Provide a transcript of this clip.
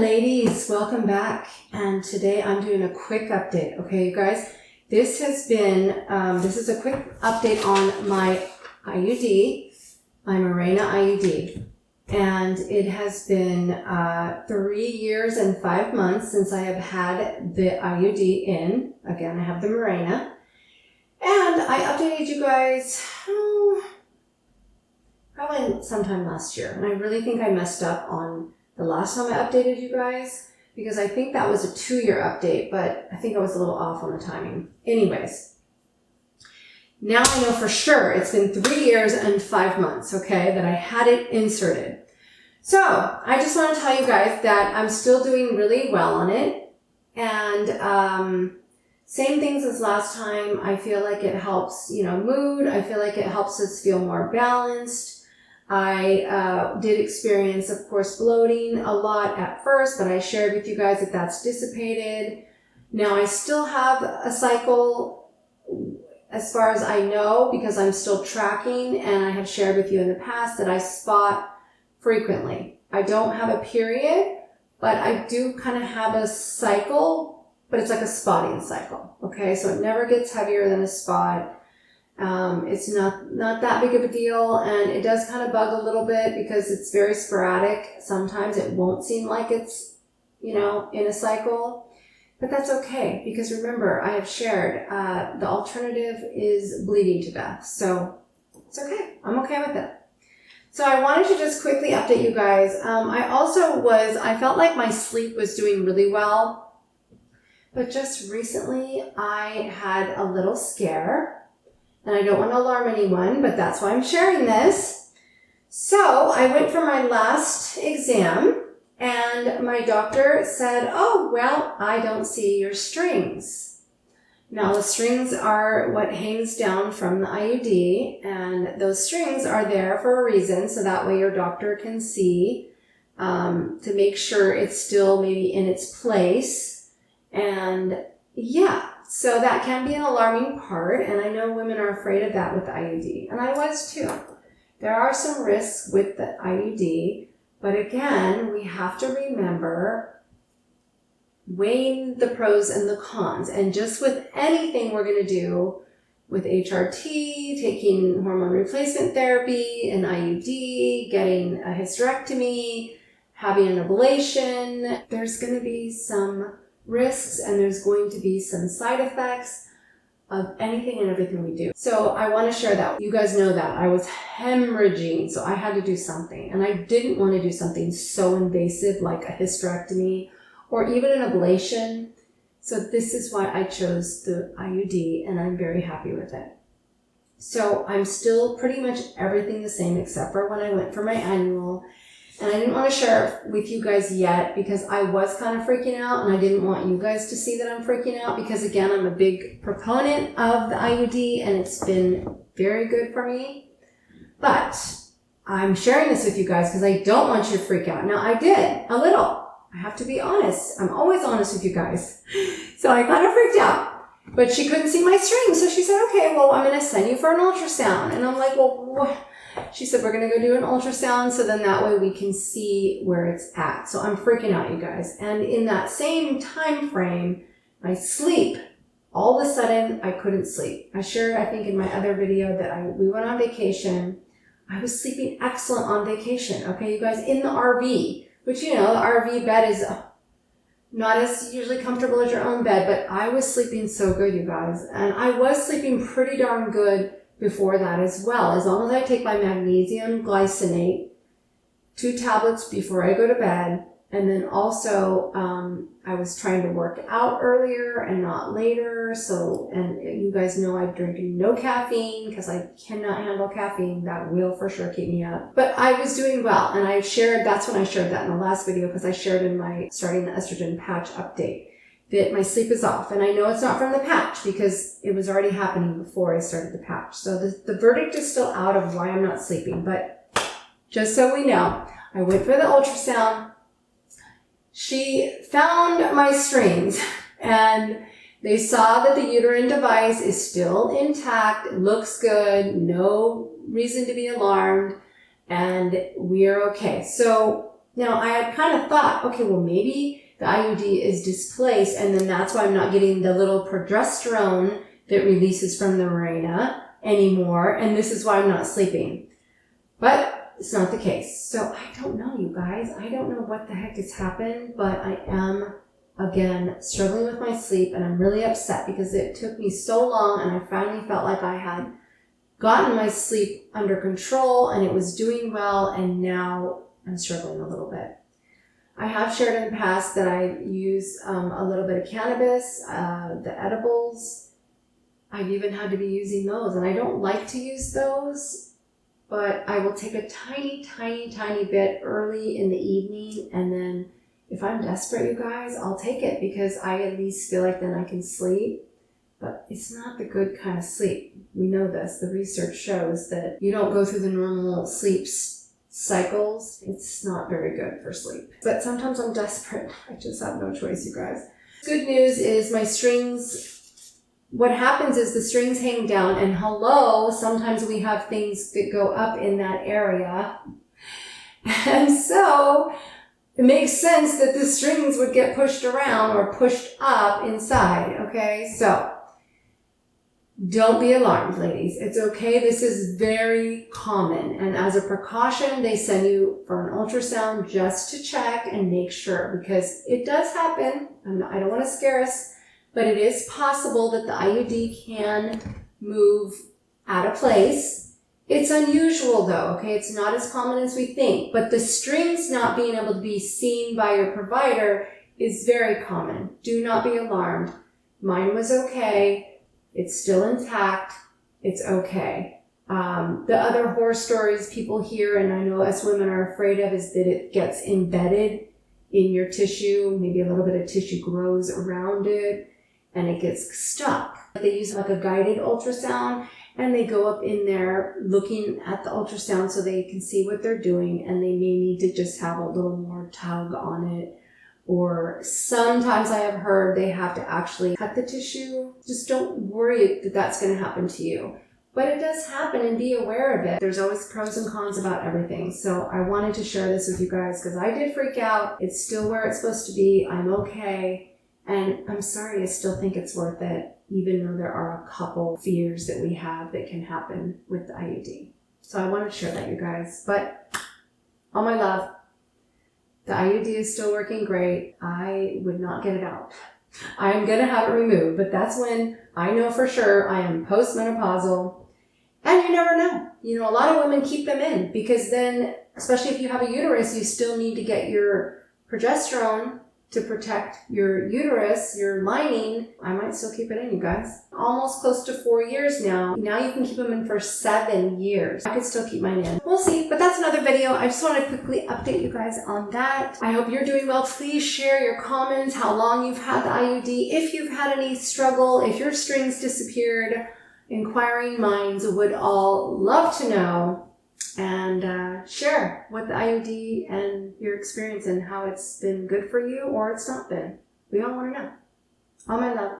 ladies, welcome back. And today I'm doing a quick update. Okay, you guys, this is a quick update on my IUD, my Mirena IUD. And it has been 3 years and 5 months since I have had the IUD in. Again, I have the Mirena. And I updated you guys probably sometime last year. And I really think I messed up on the last time I updated you guys, because I think that was a 2-year update, but I think I was a little off on the timing. Anyways, now I know for sure it's been 3 years and 5 months, okay, that I had it inserted. So I just want to tell you guys that I'm still doing really well on it. And same things as last time. I feel like it helps, mood. I feel like it helps us feel more balanced. I did experience, of course, bloating a lot at first, but I shared with you guys that that's dissipated. Now I still have a cycle as far as I know, because I'm still tracking, and I have shared with you in the past that I spot frequently. I don't have a period, but I do kind of have a cycle, but it's like a spotting cycle. Okay, so it never gets heavier than a spot. It's not that big of a deal, and it does kind of bug a little bit because it's very sporadic. Sometimes it won't seem like it's, in a cycle, but that's okay, because remember, I have shared, the alternative is bleeding to death. So it's okay. I'm okay with it. So I wanted to just quickly update you guys. I felt like my sleep was doing really well, but just recently I had a little scare. And I don't want to alarm anyone, but that's why I'm sharing this. So I went for my last exam, and my doctor said, "Oh, well, I don't see your strings." Now, the strings are what hangs down from the IUD, and those strings are there for a reason, so that way your doctor can see to make sure it's still maybe in its place. And yeah. So that can be an alarming part, and I know women are afraid of that with the IUD, and I was too. There are some risks with the IUD, but again, we have to remember weighing the pros and the cons. And just with anything we're going to do with HRT, taking hormone replacement therapy, an IUD, getting a hysterectomy, having an ablation, there's going to be some risks, and there's going to be some side effects of anything and everything we do. So I want to share that. You guys know that I was hemorrhaging, so I had to do something, and I didn't want to do something so invasive like a hysterectomy or even an ablation. So this is why I chose the IUD, and I'm very happy with it. So I'm still pretty much everything the same, except for when I went for my annual. And I didn't want to share it with you guys yet because I was kind of freaking out, and I didn't want you guys to see that I'm freaking out, because again, I'm a big proponent of the IUD and it's been very good for me. But I'm sharing this with you guys because I don't want you to freak out. Now, I did a little. I have to be honest. I'm always honest with you guys. So I kind of freaked out, but she couldn't see my string. So she said, "Okay, well, I'm going to send you for an ultrasound." And I'm like, "Well, what?" She said, "We're going to go do an ultrasound, so then that way we can see where it's at." So I'm freaking out, you guys. And in that same time frame, my sleep, all of a sudden, I couldn't sleep. I shared, I think, in my other video that we went on vacation. I was sleeping excellent on vacation, okay, you guys, in the RV, which, the RV bed is not as usually comfortable as your own bed, but I was sleeping so good, you guys. And I was sleeping pretty darn good before that as well. As long as I take my magnesium glycinate, 2 tablets before I go to bed, and then also I was trying to work out earlier and not later. So, and you guys know I drink no caffeine because I cannot handle caffeine. That will for sure keep me up. But I was doing well, and that's when I shared that in the last video, because I shared in my starting the estrogen patch update that my sleep is off. And I know it's not from the patch because it was already happening before I started the patch. So the verdict is still out of why I'm not sleeping. But just so we know, I went for the ultrasound. She found my strings, and they saw that the uterine device is still intact. It looks good. No reason to be alarmed. And we're okay. So Now, I had kind of thought, okay, well, maybe the IUD is displaced, and then that's why I'm not getting the little progesterone that releases from the urina anymore, and this is why I'm not sleeping. But it's not the case. So I don't know, you guys. I don't know what the heck has happened, but I am, again, struggling with my sleep, and I'm really upset because it took me so long, and I finally felt like I had gotten my sleep under control, and it was doing well, and now I'm struggling a little bit. I have shared in the past that I use a little bit of cannabis, the edibles. I've even had to be using those, and I don't like to use those, but I will take a tiny, tiny, tiny bit early in the evening, and then if I'm desperate, you guys, I'll take it because I at least feel like then I can sleep. But it's not the good kind of sleep. We know this. The research shows that you don't go through the normal sleep cycles. It's not very good for sleep. But sometimes I'm desperate. I just have no choice, you guys. Good news is my strings, what happens is the strings hang down, and hello, sometimes we have things that go up in that area. And so it makes sense that the strings would get pushed around or pushed up inside, okay? So don't be alarmed, ladies. It's okay. This is very common. And as a precaution, they send you for an ultrasound just to check and make sure, because it does happen. I don't want to scare us, but it is possible that the IUD can move out of place. It's unusual though, okay? It's not as common as we think, but the strings not being able to be seen by your provider is very common. Do not be alarmed. Mine was okay. It's still intact. It's okay. The other horror stories people hear, and I know us women are afraid of, is that it gets embedded in your tissue. Maybe a little bit of tissue grows around it and it gets stuck. They use like a guided ultrasound, and they go up in there looking at the ultrasound so they can see what they're doing, and they may need to just have a little more tug on it. Or sometimes I have heard they have to actually cut the tissue. Just don't worry that that's going to happen to you. But it does happen, and be aware of it. There's always pros and cons about everything. So I wanted to share this with you guys because I did freak out. It's still where it's supposed to be. I'm okay. And I'm sorry, I still think it's worth it, even though there are a couple fears that we have that can happen with the IUD. So I wanted to share that, you guys. But all my love, the IUD is still working great. I would not get it out. I'm going to have it removed, but that's when I know for sure I am postmenopausal. And you never know. You know, a lot of women keep them in because then, especially if you have a uterus, you still need to get your progesterone to protect your uterus, your lining. I might still keep it in, you guys. Almost close to 4 years now. Now you can keep them in for 7 years. I could still keep mine in. We'll see, but that's another video. I just want to quickly update you guys on that. I hope you're doing well. Please share your comments, how long you've had the IUD, if you've had any struggle, if your strings disappeared. Inquiring minds would all love to know, and share what the IUD and your experience and how it's been good for you or it's not been. We all want to know. All my love.